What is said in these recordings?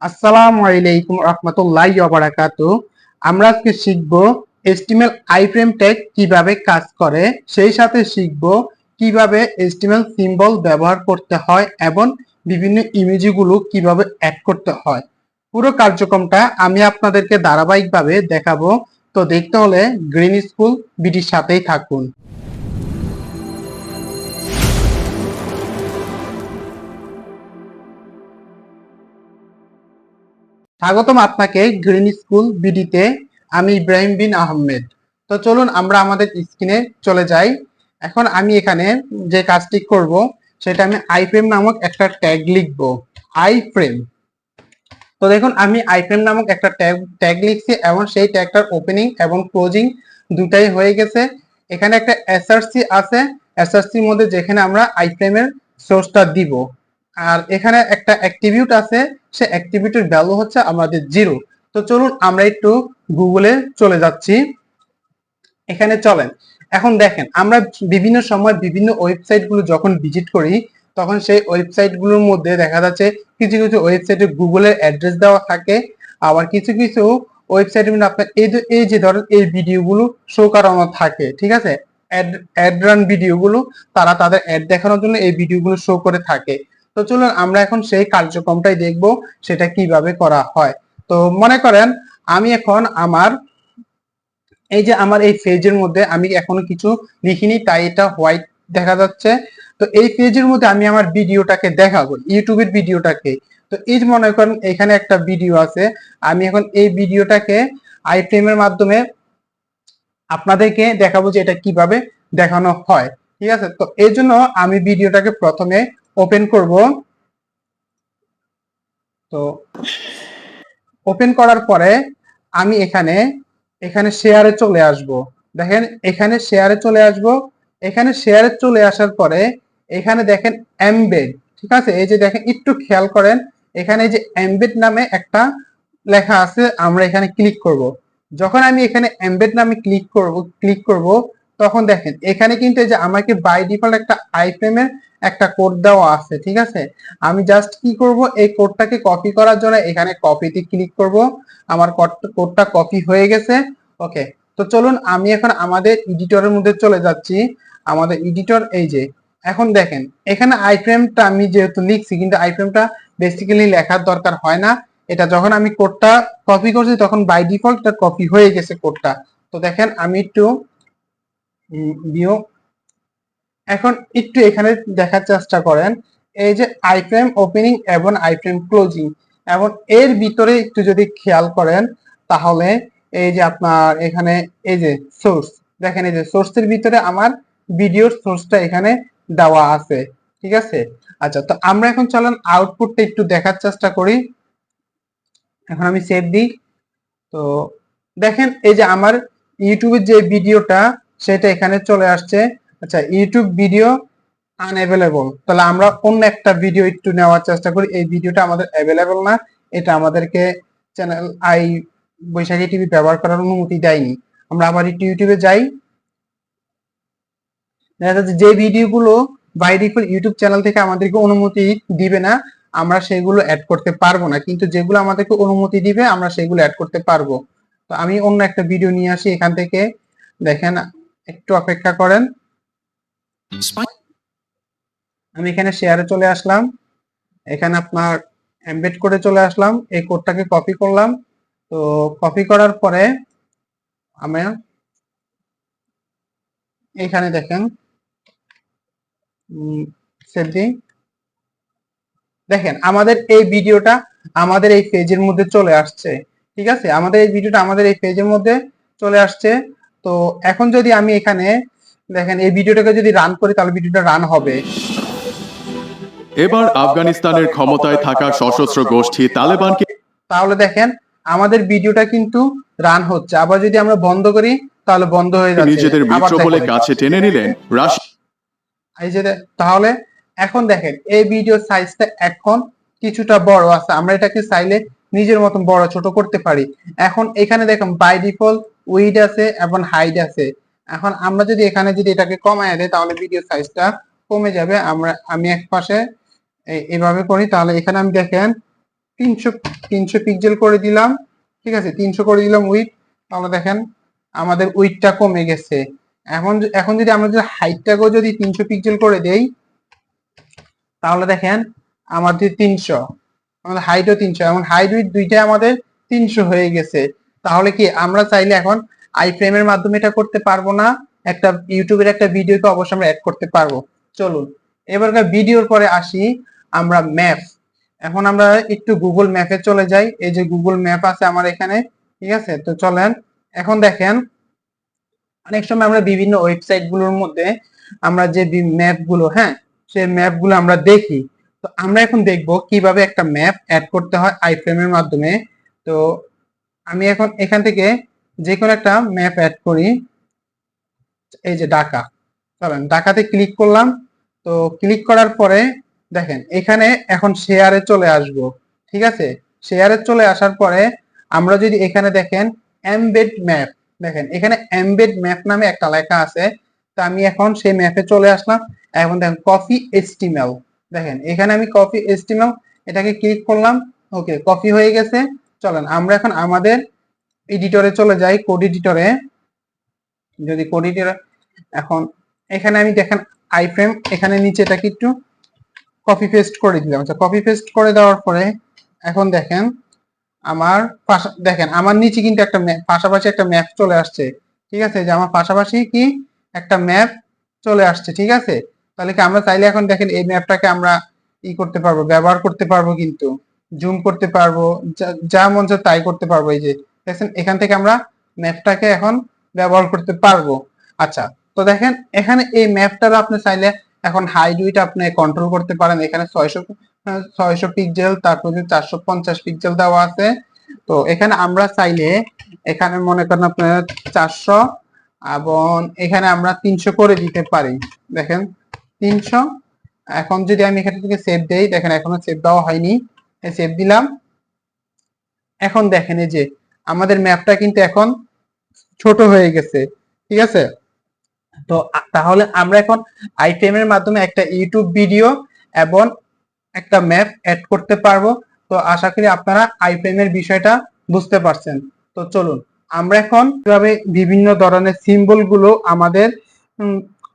আসসালামু আলাইকুম রহমতুল্লাহি ওয়া বারাকাতুহু। আমরা আজকে শিখব HTML আইফ্রেম ট্যাগ কিভাবে কাজ করে, সেই সাথে শিখব কিভাবে HTML সিম্বল ব্যবহার করতে হয় এবং বিভিন্ন ইমেজগুলো কিভাবে অ্যাড করতে হয়। পুরো কার্যক্রমটা আমি আপনাদেরকে ধারাবাহিকভাবে দেখাবো। তো দেখতে হলে গ্রিন স্কুল বিডির সাথেই থাকুন। স্বাগতম আপনাকে গ্রিন স্কুল বিডিতে। আমি ইব্রাহিম বিন আহমেদ। তো চলুন আমরা আমাদের স্ক্রিনে চলে যাই। এখন আমি এখানে যে কাজটি করব সেটা আমি আইফ্রেম নামক একটা ট্যাগ লিখব। আইফ্রেম। তো দেখুন আমি আইফ্রেম নামক একটা ট্যাগ লিখছি এবং সেই ট্যাগটার ওপেনিং এবং ক্লোজিং দুটাই হয়ে গেছে। এখানে একটা এসআরসি আছে, এসআরসির মধ্যে যেখানে আমরা আইফ্রেমের সোর্সটা দিব। আর এখানে একটা অ্যাট্রিবিউট আছে, সে অ্যাট্রিবিউটের ভ্যালু হচ্ছে আমাদের 0। তো চলুন আমরা একটু গুগলে চলে যাচ্ছি। এখানে চলেন। এখন দেখেন আমরা বিভিন্ন সময় বিভিন্ন ওয়েবসাইট গুলো যখন ভিজিট করি তখন সেই ওয়েবসাইট গুলোর মধ্যে দেখা যাচ্ছে কিছু কিছু ওয়েবসাইটে গুগলের অ্যাড্রেস দেওয়া থাকে, আবার কিছু কিছু ওয়েবসাইটের মধ্যে আপনার এই যে ধরেন এই ভিডিওগুলো শো করানো থাকে, ঠিক আছে। অ্যাড রান ভিডিওগুলো তারা তাদের অ্যাড দেখানোর জন্য এই ভিডিওগুলো শো করে থাকে। তো চলুন আমরা এখন সেই কার্যক্রমটাই দেখব সেটা কিভাবে করা হয়। তো মনে করেন আমি এখন এই যে আমার এই পেজের মধ্যে আমি এখনো কিছু লিখিনি, তাই এটা হোয়াইট দেখা যাচ্ছে। তো এই পেজের মধ্যে আমি আমার ভিডিওটাকে দেখাবো, ইউটিউবের ভিডিওটাকে। তো এই যে মনে করেন এখানে একটা ভিডিও আছে, আমি এখন এই ভিডিওটাকে আইফ্রেমের মাধ্যমে আপনাদেরকে দেখাবো যে এটা কিভাবে দেখানো হয়, ঠিক আছে। তো এই জন্য আমি ভিডিওটাকে প্রথমে ওপেন করব। তো ওপেন করার পরে আমি এখানে এখানে শেয়ারে চলে আসব। দেখেন এখানে শেয়ারে চলে আসব। এখানে শেয়ারে চলে আসার পরে এখানে দেখেন এমবেড, ঠিক আছে। এই যে দেখেন একটু খেয়াল করেন, এখানে এই যে এমবেড নামে একটা লেখা আছে, আমরা এখানে ক্লিক করব। যখন আমি এখানে এমবেড নামে ক্লিক করব তখন দেখেন এখানে কিন্তু এই যে আমাকে বাই ডিফল্ট একটা আইফ্রেমের একটা কোড দেওয়া আছে, ঠিক আছে। আমি জাস্ট কি করব, এই কোডটাকে কপি করার জন্য এখানে কপিতে ক্লিক করব। আমার কোডটা কপি হয়ে গেছে। ওকে। তো চলুন আমি এখন আমাদের এডিটরের মধ্যে চলে যাচ্ছি। আমাদের এডিটর এই যে, এখন দেখেন এখানে আইফ্রেমটা আমি যেহেতু লিখছি, কিন্তু আইফ্রেমটা বেসিক্যালি লেখার দরকার হয় না। এটা যখন আমি কোডটা কপি করছি তখন বাই ডিফল্ট এটা কপি হয়ে গেছে কোডটা। তো দেখেন আমি একটু ভিউ, এখন একটু এখানে দেখার চেষ্টা করেন। এই যে আইফ্রেম ওপেনিং এবং আইফ্রেম ক্লোজিং, এবং এর ভিতরে একটু যদি খেয়াল করেন তাহলে এই যে আপনার এখানে এই যে সোর্স, দেখেন এই যে সোর্সের ভিতরে আমার ভিডিওর সোর্সটা এখানে দেওয়া আছে, ঠিক আছে। আচ্ছা, তো আমরা এখন চলেন আউটপুটটা একটু দেখার চেষ্টা করি। এখন আমি সেভ দিই। তো দেখেন এই যে আমার ইউটিউবের যে ভিডিওটা সেটা এখানে চলে আসছে। আচ্ছা, ইউটিউব ভিডিও আনঅ্যাভেলেবল, তাহলে আমরা অন্য একটা ভিডিও একটু নেওয়ার চেষ্টা করি। এই ভিডিওটা আমাদের অ্যাভেলেবল না, এটা আমাদেরকে চ্যানেল বৈশাখী টিভি ব্যবহার করার অনুমতি দেয়নি। আমরা আবার একটু ইউটিউবে যাই। দেখা যাচ্ছে যে ভিডিওগুলো বাই ডিফল্ট ইউটিউব চ্যানেল থেকে আমাদেরকে অনুমতি দিবে না, আমরা সেগুলো অ্যাড করতে পারবো না, কিন্তু যেগুলো আমাদেরকে অনুমতি দিবে আমরা সেগুলো অ্যাড করতে পারবো। তো আমি অন্য একটা ভিডিও নিয়ে আসি এখান থেকে। দেখেন একটু অপেক্ষা করেন। আমি এখানে শেয়ারে চলে আসলাম, এখানে আপনার এমবেড করে চলে আসলাম, এই কোডটাকে কপি করলাম। তো কপি করার পরে আমি এখানে দেখেন সেভ দিই। দেখেন আমাদের এই ভিডিওটা আমাদের এই পেজের মধ্যে চলে আসছে, ঠিক আছে। আমাদের এই ভিডিওটা আমাদের এই পেজের মধ্যে চলে আসছে। তো এখন যদি আমি এখানে দেখেন এই ভিডিওটাকে যদি রান করি তাহলে ভিডিওটা রান হবে। এবার আফগানিস্তানের ক্ষমতায় থাকা সশস্ত্র গোষ্ঠী তালেবানকে, তাহলে দেখেন আমাদের ভিডিওটা কিন্তু রান হচ্ছে। আবার যদি আমরা বন্ধ করি তাহলে বন্ধ হয়ে যাচ্ছে। নিজেদের মিত্র বলে কাছে টেনে নিলেন রাশিয়া। এই যে তাহলে এখন দেখেন এই ভিডিও সাইজটা এখন কিছুটা বড় আছে, আমরা এটাকে চাইলে নিজের মতন বড় ছোট করতে পারি। এখন এখানে দেখুন বাই ডিফল্ট উইড আছে এবং হাইড আছে। এখন আমরা যদি এখানে যদি এটাকে কমায় দেই তাহলে ভিডিও সাইজটা কমে যাবে। আমি এক পাশে এভাবে করি, তাহলে এখানে আমি দেখেন তিনশো 300 পিক্সেল করে দিলাম, ঠিক আছে, 300 করে দিলাম উইথ। তাহলে দেখেন আমাদের উইথটা কমে গেছে। এখন এখন যদি আমরা যদি হাইটটাকেও যদি 300 পিক্সেল করে দেই, তাহলে দেখেন আমাদের 300, আমাদের হাইটও 300, এখন হাইট উইথ দুইটাই আমাদের 300 হয়ে গেছে। তাহলে কি আমরা চাইলে এখন আই ফ্রেমের মাধ্যমে এটা করতে পারবো না? একটা ইউটিউবের একটা ভিডিওকে অবশ্যই আমরা অ্যাড করতে পারবো। চলুন এবারকার ভিডিওর পরে আসি আমরা ম্যাপ। এখন আমরা একটু গুগল ম্যাপে চলে যাই। এই যে গুগল ম্যাপ আছে আমার এখানে, ঠিক আছে। তো চলেন, এখন দেখেন অনেক সময় আমরা বিভিন্ন ওয়েবসাইট গুলোর মধ্যে আমরা যে ম্যাপ গুলো, হ্যাঁ, সেই ম্যাপ গুলো আমরা দেখি। তো আমরা এখন দেখব কিভাবে একটা ম্যাপ অ্যাড করতে হয় আইফ্রেমের মাধ্যমে। তো আমি এখন এখান থেকে যে কোনো একটা ম্যাপ অ্যাড করি। এই যে ঢাকা, চলেন ঢাকাতে ক্লিক করলাম। তো ক্লিক করার পরে দেখেন এখানে এখন শেয়ারে চলে আসব, ঠিক আছে। শেয়ারে চলে আসার পরে আমরা যদি এখানে দেখেন এমবেড ম্যাপ, দেখেন এখানে এমবেড ম্যাপ নামে একটা লেখা আছে। তো আমি এখন সেই ম্যাপে চলে আসলাম। এখন দেখেন কপি এইচটিএমএল, দেখেন এখানে আমি কপি এইচটিএমএল এটাকে ক্লিক করলাম। ওকে, কপি হয়ে গেছে। চলেন আমরা এখন আমাদের এডিটরে চলে যাই, কোড এডিটরে। যদি কোড এডিটরে এখন এখানে আমি দেখেন আইফ্রেম, এখানে নিচে এটাকে একটু কপি পেস্ট করে দিলাম। আচ্ছা, কপি পেস্ট করে দেওয়ার পরে এখন দেখেন আমার দেখেন আমার নিচে কিন্তু একটা পাশাপাশি একটা ম্যাপ চলে আসছে, ঠিক আছে। যে আমার পাশাপাশি কি একটা ম্যাপ চলে আসছে, ঠিক আছে। তাহলে কি আমরা চাইলে এখন দেখেন এই ম্যাপটাকে আমরা করতে পারবো, ব্যবহার করতে পারবো, কিন্তু জুম করতে পারবো, যা মন চায় তাই করতে পারবো। এই যে দেখছেন এখান থেকে আমরা ম্যাপটাকে এখন ব্যবহার করতে পারবো। আচ্ছা, তো দেখেন এখানে এই ম্যাপটার আপনি চাইলে এখন হাইট উইডথ আপনি কন্ট্রোল করতে পারেন। এখানে 600 পিক্সেল, তারপর 450 পিক্সেল দেওয়া আছে। তো এখানে আমরা চাইলে এখানে মনে করেন আপনার 400 এবং এখানে আমরা 300 করে দিতে পারি। দেখেন 300। এখন যদি আমি এখান থেকে সেভ দেই, দেখেন এখনো সেভ দেওয়া হয়নি, সেভ দিলাম। এখন দেখেন এই যে আমাদের ম্যাপটা কিন্তু এখন ছোট হয়ে গেছে, ঠিক আছে। তো তাহলে আমরা এখন আইটেম এর মাধ্যমে একটা ইউটিউব ভিডিও এবং একটা ম্যাপ অ্যাড করতে পারবো। তো আশা করি আপনারা আইফ্রেম এর বিষয়টা বুঝতে পারছেন। তো চলুন আমরা এখন কিভাবে বিভিন্ন ধরনের সিম্বল গুলো আমাদের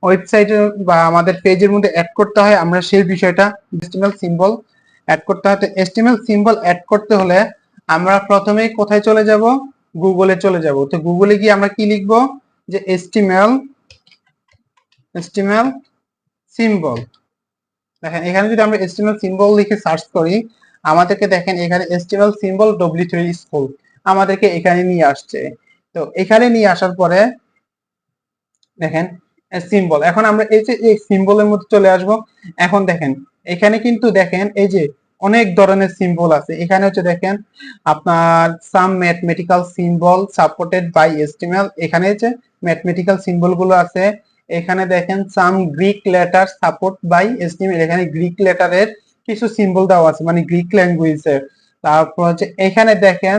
ওয়েবসাইটে বা আমাদের পেজের মধ্যে অ্যাড করতে হয়, আমরা সেই বিষয়টা এসটিএমএল সিম্বল অ্যাড করতে হয়। তো এসটিএমএল সিম্বল অ্যাড করতে হলে আমরা প্রথমেই কোথায় চলে যাব? গুগলে চলে যাব। তো গুগলে গিয়ে আমরা কি লিখবো? যে এসটিএমএল সিম্বল। দেখেন এখানে যদি আমরা এসটিএমএল সিম্বল লিখে সার্চ করি, আমাদেরকে দেখেন এখানে এসটিএমএল সিম্বল W3 স্কুল আমাদেরকে এখানে নিয়ে আসছে। তো এখানে নিয়ে আসার পরে দেখেন সিম্বল, এখন আমরা এই যে এই সিম্বলের মধ্যে চলে আসব। এখন দেখেন এখানে কিন্তু দেখেন এই যে অনেক ধরনের সিম্বল আছে। এখানে হচ্ছে দেখেন আপনার some mathematical symbol supported by HTML, এখানে হচ্ছে ম্যাথমেটিক্যাল সিম্বল গুলো আছে। এখানে দেখেন some Greek letter support by HTML, এখানে গ্রিক লেটারের কিছু সিম্বল দেওয়া আছে, মানে গ্রিক ল্যাঙ্গুয়েজের। তারপর হচ্ছে এখানে দেখেন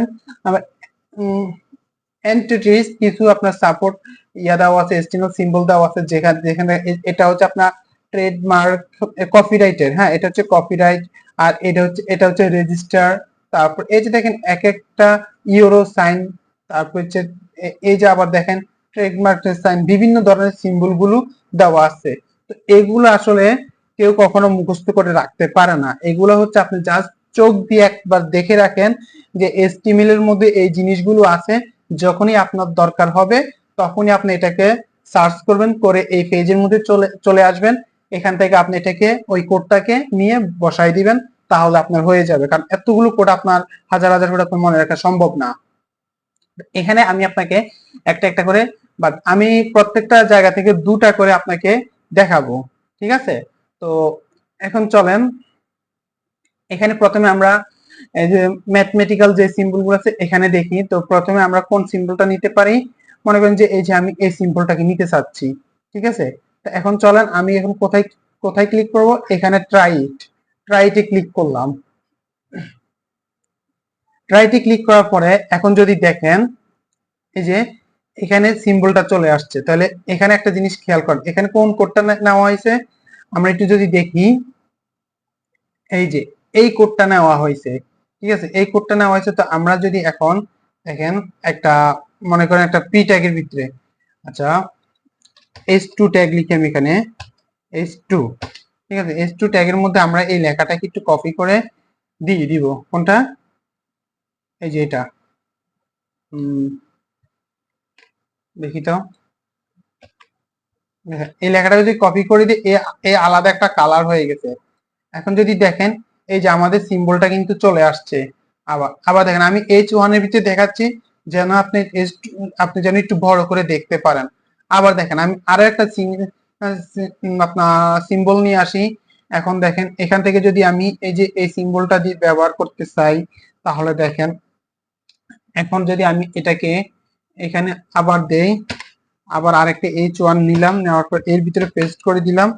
এন্টিটিস কিছু আপনার সাপোর্ট দেওয়া আছে, এসটিএমএল সিম্বল দেওয়া আছে। যেখানে যেখানে এটা হচ্ছে আপনার ট্রেডমার্ক কপিরাইটের, হ্যাঁ এটা হচ্ছে কপিরাইট। আর এটা হচ্ছে রেজিস্টার। তারপর এই যে দেখেন এক একটা ইউরো সাইন, তারপর হচ্ছে এই যে আবার দেখেন ট্রেডমার্ক সাইন, বিভিন্ন ধরনের সিম্বল গুলো দেওয়া আছে। তো এগুলো আসলে কেউ কখনো মুখস্থ করে রাখতে পারে না। এগুলো হচ্ছে আপনি জাস্ট চোখ দিয়ে একবার দেখে রাখেন যে এসটিএমএল এর মধ্যে এই জিনিসগুলো আছে। যখনই আপনার দরকার হবে তখনই আপনি এটাকে সার্চ করবেন, করে এই পেজের মধ্যে চলে আসবেন। এখান থেকে আপনি এটাকে ওই কোডটাকে নিয়ে বসাই দিবেন, তাহলে আপনার হয়ে যাবে। কারণ এতগুলো কোড আপনার হাজার হাজার কোড আপনার মনে রাখা সম্ভব না। এখানে আমি আপনাকে একটা একটা করে, বাট আমি প্রত্যেকটা জায়গা থেকে দুটা করে আপনাকে দেখাবো, ঠিক আছে। তো এখন চলেন এখানে প্রথমে আমরা এই যে ম্যাথমেটিক্যাল যে সিম্বল গুলো আছে এখানে দেখি। তো প্রথমে আমরা কোন সিম্বলটা নিতে পারি? মনে করেন যে এই যে আমি এই সিম্বলটাকে নিতে চাচ্ছি, ঠিক আছে। তো এখন চলেন আমি এখন কোথায় কোথায় ক্লিক করব? এখানে ট্রাইটে ক্লিক করলাম। ট্রাইটে ক্লিক করার পরে এখন যদি দেখেন এই যে এখানে সিম্বলটা চলে আসছে, তাহলে এখানে একটা জিনিস খেয়াল করেন, এখানে কোন কোডটা নেওয়া হয়েছে আমরা একটু যদি দেখি, এই যে এই কোডটা নেওয়া হয়েছে। ঠিক আছে, এই কোডটা নেওয়া হয়েছে। তো আমরা যদি এখন দেখেন একটা মনে করেন একটা পি ট্যাগের ভিতরে, আচ্ছা h2 ট্যাগ লিখে আমি এখানে h2, ঠিক আছে, h2 ট্যাগের মধ্যে আমরা এই লেখাটাকে একটু কপি করে দিয়ে দিব। কোনটা? এই যে এটা, দেখি তো, এই লেখাটা যদি কপি করে দিই এ আলাদা একটা কালার হয়ে গেছে। এখন যদি দেখেন এই যে আমাদের সিম্বলটা কিন্তু চলে আসছে। আবার আবার দেখেন আমি H1 এর ভিতরে দেখাচ্ছি যেন আপনি আপনি যেন একটু বড় করে দেখতে পারেন। আবার দেখেন আমি আরো একটা আপনার সিম্বল নিয়ে আসি। এখন দেখেন এখান থেকে যদি আমি এই যে এই সিম্বলটা দিয়ে ব্যবহার করতে চাই, তাহলে দেখেন এখন যদি আমি এটাকে এখানে আবার দেই, আবার আরেকটা H1 নিলাম, নেওয়ার পর এর ভিতরে পেস্ট করে দিলাম,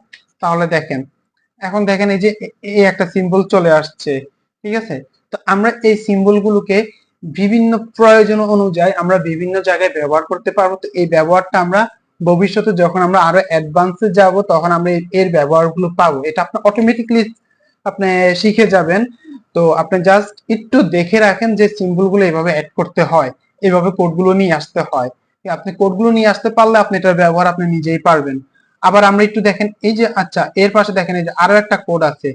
তাহলে দেখেন এখন দেখেন এই যে এই একটা সিম্বল চলে আসছে। ঠিক আছে, তো আমরা এই সিম্বল গুলোকে বিভিন্ন প্রয়োজন অনুযায়ী আমরা বিভিন্ন জায়গায় ব্যবহার করতে পারবো। তো এই ব্যবহারটা আমরা ভবিষ্যতে যখন আমরা আরো অ্যাডভান্সে যাব তখন আমরা এর ব্যবহারগুলো পাবো। এটা আপনি অটোমেটিকলি আপনি শিখে যাবেন। তো আপনি জাস্ট একটু দেখে রাখেন যে সিম্বল গুলো এভাবে অ্যাড করতে হয়, এভাবে কোডগুলো নিয়ে আসতে হয়। আপনি কোডগুলো নিয়ে আসতে পারলে আপনি এটার ব্যবহার আপনি নিজেই পারবেন। আবার আমরা একটু দেখেন এই যে, আচ্ছা এর পাশে দেখেন এই যে আরো একটা কোড আছে।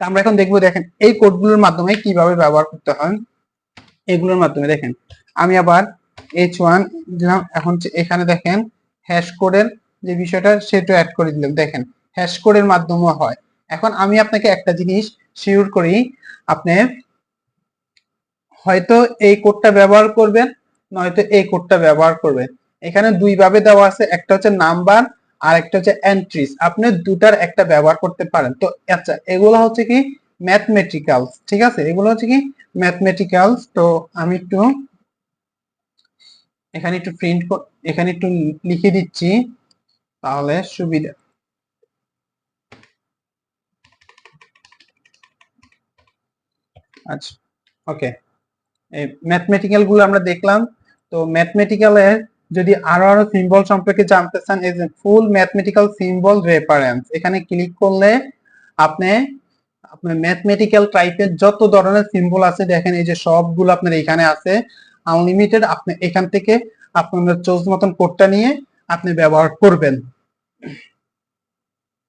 আমরা এখন দেখবো, দেখেন এই কোডগুলোর মাধ্যমে কিভাবে ব্যবহার করতে হয়। এগুলোর মাধ্যমে দেখেন আমি আবার H1 দিলাম, এখন এখানে দেখেন হ্যাশ কোডের যে বিষয়টা সেটা অ্যাড করে দিলাম। দেখেন হ্যাশ কোডের মাধ্যমে হয়। এখন আমি আপনাকে একটা জিনিস শিওর করি, আপনি হয়তো এই কোডটা ব্যবহার করবেন, নয়তো এই কোডটা ব্যবহার করবেন। এখানে দুই ভাবে দেওয়া আছে, একটা হচ্ছে নাম্বার আর একটা হচ্ছে এন্ট্রিজ। আপনি দুটার একটা ব্যবহার করতে পারেন। তো আচ্ছা এগুলো হচ্ছে কি ম্যাথমেটিক্যালস, ঠিক আছে, এগুলো হচ্ছে কি ম্যাথমেটিক্যালস। তো আমি একটু এখানে একটু এখানে একটু লিখে দিচ্ছি তাহলে সুবিধা। আচ্ছা ওকে, এই ম্যাথমেটিক্যাল গুলো আমরা দেখলাম। তো ম্যাথমেটিক্যালের যদি আরো আরো সিম্বল সম্পর্কে জানতে চান, এই যে ফুল ম্যাথমেটিক্যাল সিম্বল রেফারেন্স, এখানে ক্লিক করলে আপনি আপনার ম্যাথমেটিক্যাল টাইপের যত ধরনের সিম্বল আছে দেখেন এই যে সবগুলো আপনার এখানে আছে আনলিমিটেড। আপনি এখান থেকে আপনার চোজ মতন কোডটা নিয়ে আপনি ব্যবহার করবেন।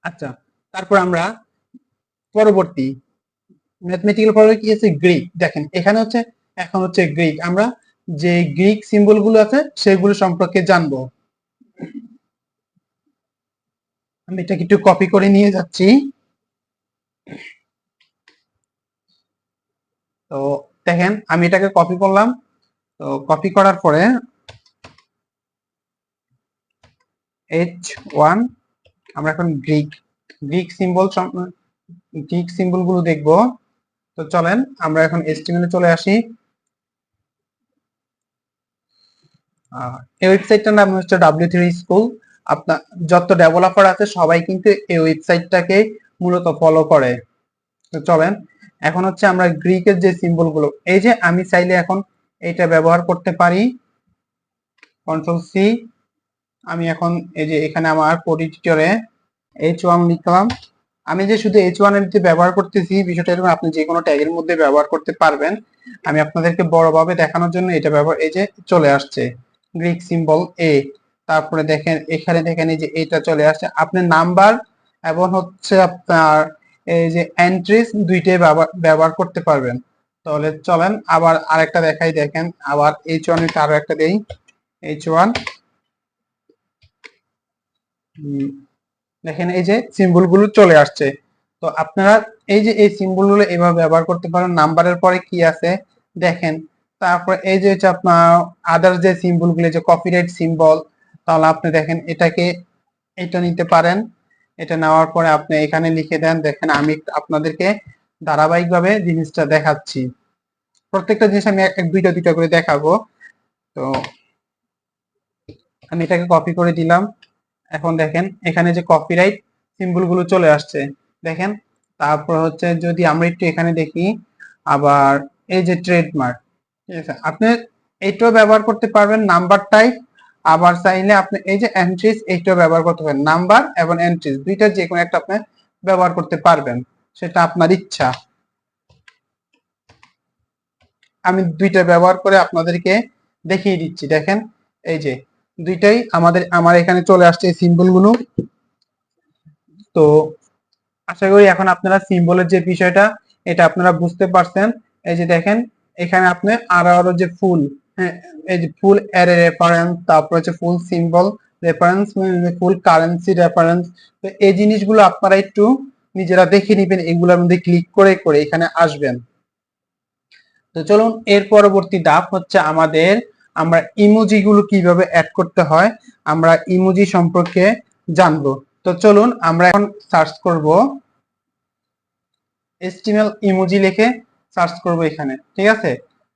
আচ্ছা, তারপর আমরা পরবর্তী ম্যাথমেটিক্যাল পড়ার কি আছে, গ্রিক। দেখেন এখানে হচ্ছে এখন হচ্ছে গ্রিক, আমরা যে গ্রিক সিম্বল গুলো আছে সেগুলো সম্পর্কে জানবো। আমি এটাকে একটু কপি করে নিয়ে যাচ্ছি। তো দেখেন আমি এটাকে কপি করলাম। তো কপি করার পরে H1 আমরা এখন Greek Greek symbol Greek symbol গুলো দেখবো। তো চলেন আমরা এখন HTML এ চলে আসি। এই ওয়েবসাইটটার নাম হচ্ছে W3 স্কুল। আপনার যত ডেভেলপার আছে সবাই কিন্তু এই ওয়েবসাইটটাকে মূলত ফলো করে। তো চলেন এখন হচ্ছে আমরা গ্রিকের যে সিম্বল গুলো, এই যে আমি চাইলে এখন এটা ব্যবহার করতে পারি, কন্ট্রোল সি। আমি এখন এই যে এখানে আমার কোড এডিটরে H1 লিখলাম। আমি যে শুধু H1 এর মধ্যে ব্যবহার করতেছি বিষয়টা এরকম, আপনি যে কোনো ট্যাগের মধ্যে ব্যবহার করতে পারবেন। আমি আপনাদেরকে বড়ভাবে দেখানোর জন্য এটা ব্যবহার, এই যে চলে আসছে গ্রিক সিম্বল এ। তারপরে দেখেন এখানে দেখেন এই যে এটা চলে আসছে। আপনি নাম্বার এবং হচ্ছে আপনার এই যে এন্ট্রিজ দুইটাই ব্যবহার করতে পারবেন। তাহলে চলেন আবার আরেকটা দেখাই। দেখেন আবার H1 এর আরো একটা দেই, H1। দেখেন এই যে সিম্বল গুলো চলে আসছে। তো আপনারা এই যে এই সিম্বল গুলো এভাবে ব্যবহার করতে পারেন। নাম্বারের পরে কি আছে দেখেন, তারপর এই যে হচ্ছে আপনার আদার যে সিম্বল গুলো, যে কপিরাইট সিম্বল, তাহলে আপনি দেখেন এটাকে এটা নিতে পারেন। এটা নেওয়ার পরে আপনি এখানে লিখে দেন। দেখেন আমি আপনাদেরকে ধারাবাহিকভাবে জিনিসটা দেখাচ্ছি, প্রত্যেকটা জিনিস আমি এক দুইটা দুইটা করে দেখাবো। তো আমি এটাকে কপি করে দিলাম। এখন দেখেন এখানে যে কপিরাইট সিম্বল গুলো চলে আসছে দেখেন। তারপর হচ্ছে যদি আমরা একটু এখানে দেখি, আবার এই যে ট্রেডমার্ক, ঠিক আছে, আপনি এইটাও ব্যবহার করতে পারবেন নাম্বার টাইপ। আবার চাইলে আপনি এই যে এন্ট্রিজ এইটাও ব্যবহার করতে পারেন, নাম্বার এবং এন্ট্রিজ দুইটা যে কোনো একটা আপনি ব্যবহার করতে পারবেন, সেটা আপনার ইচ্ছা। আমি দুইটা ব্যবহার করে আপনাদেরকে দেখিয়ে দিচ্ছি। দেখেন এই যে দুইটাই আমার এখানে চলে আসছে এই সিম্বল গুলো। তো আশা করি এখন আপনারা সিম্বলের যে বিষয়টা এটা আপনারা বুঝতে পারছেন। এই যে দেখেন এখানে আপনি আরো আরো যে ফুল, হ্যাঁ, এই যে ফুল অ্যারে রেফারেন্স, তারপর হচ্ছে ফুল সিম্বল রেফারেন্স, ফুল কারেন্সি রেফারেন্স। তো এই জিনিসগুলো আপনারা একটু নিজেরা দেখে নিবেন, এগুলোর মধ্যে ক্লিক করে করে এখানে আসবেন। তো চলুন এর পরবর্তী ধাপ হচ্ছে আমরা ইমোজি গুলো কিভাবে অ্যাড করতে হয়, আমরা ইমোজি সম্পর্কে জানবো। তো চলুন আমরা এখন সার্চ করব HTML ইমোজি লিখে সার্চ করব এখানে, ঠিক আছে।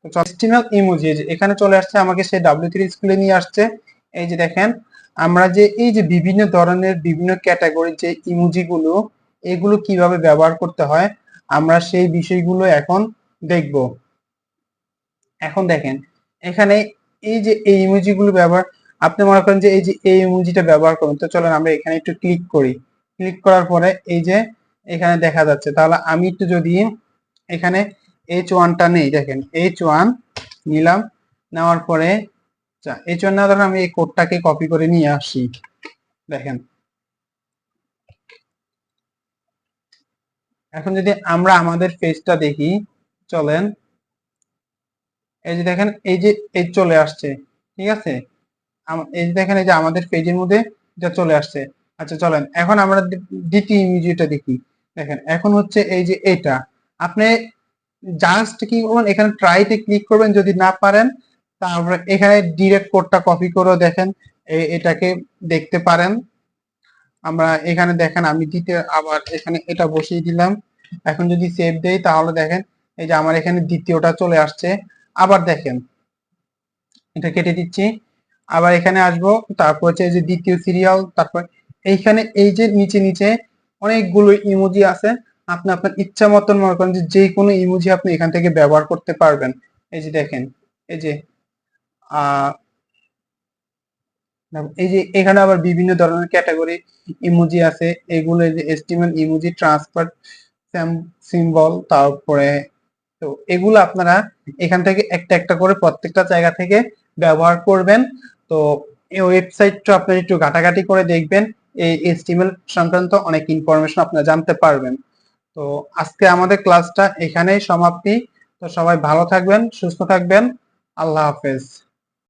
তো HTML ইমোজি এখানে চলে আসছে, আমাকে সেই W3 স্কুলে নিয়ে আসছে। এই যে দেখেন আমরা যে এই যে বিভিন্ন ধরনের বিভিন্ন ক্যাটাগরির যে ইমোজি গুলো, এগুলো কিভাবে ব্যবহার করতে হয় আমরা সেই বিষয়গুলো এখন দেখব। এখন দেখেন এখানে এই যে এই ইমোজি গুলো ব্যবহার, আপনি মনে করেন যে এই যে এই ইমোজিটা ব্যবহার করুন। তো চলেন আমরা এখানে একটু ক্লিক করি। ক্লিক করার পরে এই যে এখানে দেখা যাচ্ছে, তাহলে আমি একটু যদি এখানে H1টা নেই, দেখেন H1 নিলাম, নেওয়ার পরে H1 নেওয়ার পরে আমি এই কোডটাকে কপি করে নিয়ে আসি। দেখেন এখন যদি আমরা আমাদের পেজটা দেখি, চলেন এই যে দেখেন এই চলে আসছে, ঠিক আছে। এই যে দেখেন এই যে আমাদের পেজের মধ্যে এটা চলে আসছে। আচ্ছা চলেন এখন আমরা দ্বিতীয় ইমেজটা দেখি। দেখেন এখন হচ্ছে এই যে এটা আপনি জাস্ট কি করবেন, এখানে ট্রাইতে ক্লিক করবেন, যদি না পারেন তারপরে এখানে ডিরেক্ট কোডটা কপি করে দেখেন এটাকে দেখতে পারেন। আমরা এখানে দেখেন আমি আবার এখানে এটা বসিয়ে দিলাম। এখন যদি সেভ দেই তাহলে দেখেন এই যে আমার এখানে দ্বিতীয়টা চলে আসছে। আবার দেখেন এটা কেটে দিচ্ছি, আবার এখানে আসবো, তারপর হচ্ছে এই যে দ্বিতীয় সিরিয়াল, তারপর এইখানে এই যে নিচে নিচে অনেকগুলো ইমোজি আছে। আপনি আপনার ইচ্ছা মতন মনে করেন যে কোনো ইমোজি আপনি এখান থেকে ব্যবহার করতে পারবেন। এই যে দেখেন এই যে আহ এই যে এখানে আবার বিভিন্ন ধরনের ক্যাটাগরি ইমোজি আছে, এগুলো এই যে HTML ইমোজি ট্রান্সফার সিম্বল, তারপরে তো এগুলো আপনারা এখান থেকে একটা একটা করে প্রত্যেকটা জায়গা থেকে ব্যবহার করবেন। তো এই ওয়েবসাইটটা আপনারা একটু ঘাটাঘাটি করে দেখবেন, এই HTML সংক্রান্ত অনেক ইনফরমেশন আপনারা জানতে পারবেন। তো আজকে আমাদের ক্লাসটা এখানেই সমাপ্তি। তো সবাই ভালো থাকবেন, সুস্থ থাকবেন, আল্লাহ হাফেজ।